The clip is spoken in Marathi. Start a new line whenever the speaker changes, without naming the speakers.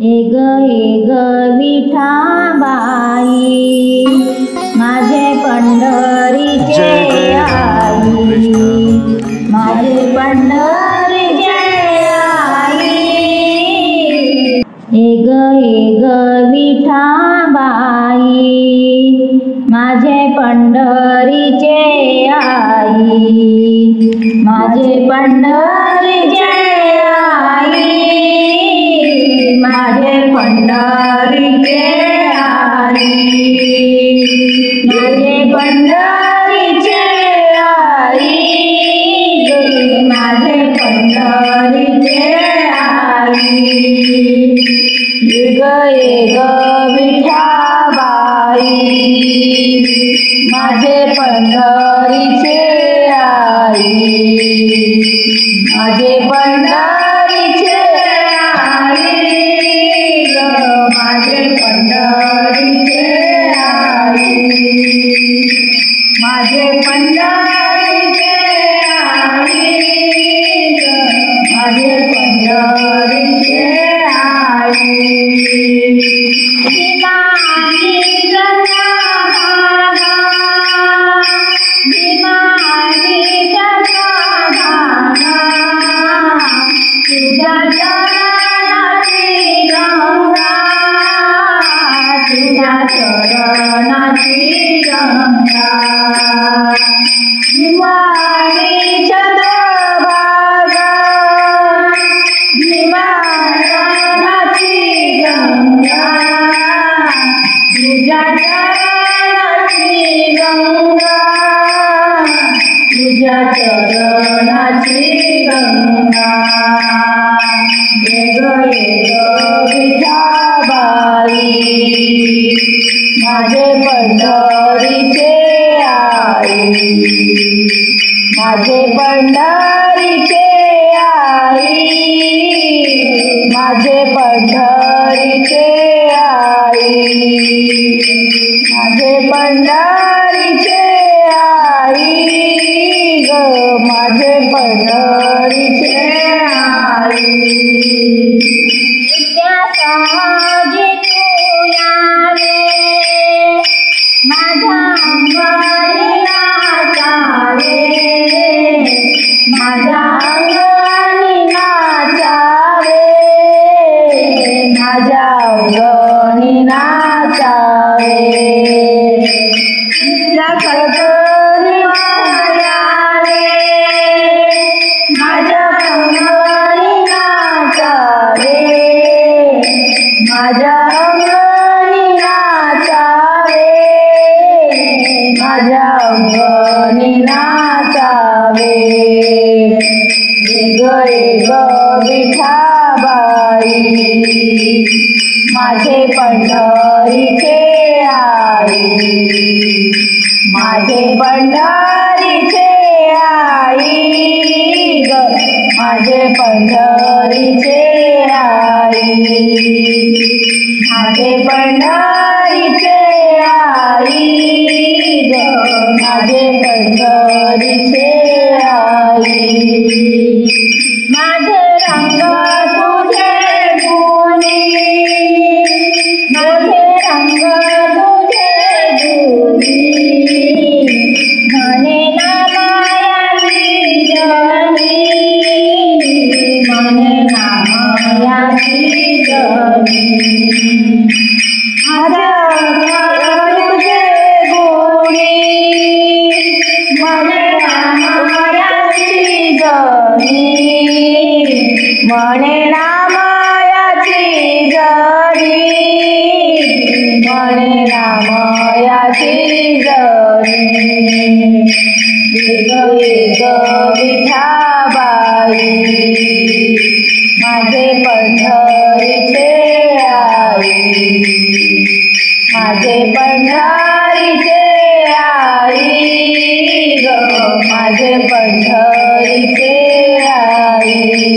एग एग विठाबाई माझे पंढरीचे आई, माझे पंढरीचे आई। एग एग विठाबाई माझे पंढरीचे आई, माझे पंढरीचे आई, माझे पंढरीचे आई, माझे पंढरीचे आई, माझे पंढरीचे आई। एग एग विठाबाई माझे पंढरीचे आई, माझे पंढरीचे आई, माझे पंढरीचे आई, माझे पंढरीचे आई, माझे पंढरीचे आई। तुझ्या चरणाची गंगा, तुझ्या चरणाची गंगा, दिवाळी चंद्रभागा, दिवाळी गंगा, तुझ्या चरणाची गंगा, तुझ्या चरणाची गंगा। एग एग विठाबाई माझे पंढरीचे आई, माझे पंढरीचे आई, माझे पंढरीचे आई, माझे पंढरीचे आई ग, माझे पंढरीचे आई। सहजी तू यावे माझ्या अंगणी नाचावे, माझ्या अंगणी नाचावे, माझ्या अंगणी नाचावे। खडकणी वायावे माझ्या अंगणी नाचावे, माझ्या अंगणी नाचावे, माझ्या अंगणी नाचावे। एग एग विठाबाई माझे पंढरीचे आई, माझे पंढरीचे आई ग, माझे पंढरीचे आई, माझे पंढरीचे आई ग, माझे पंढरीचे आई। माझे रंग तुझे गुणी, माझे रंग तुझे गुणी, म्हणे ना मायाची जनी, म्हणे ना मायाची जनी। माझे रंग तुझे गुणी, म्हणे ना मायाची जनी, म्हणे ना मायाची जनी, म्हणे ना मायाची जनी। एग एग विठाबाई माझे पंढरीचे आई, माझे पंढरीचे आई ग, माझे पंढरीचे आई।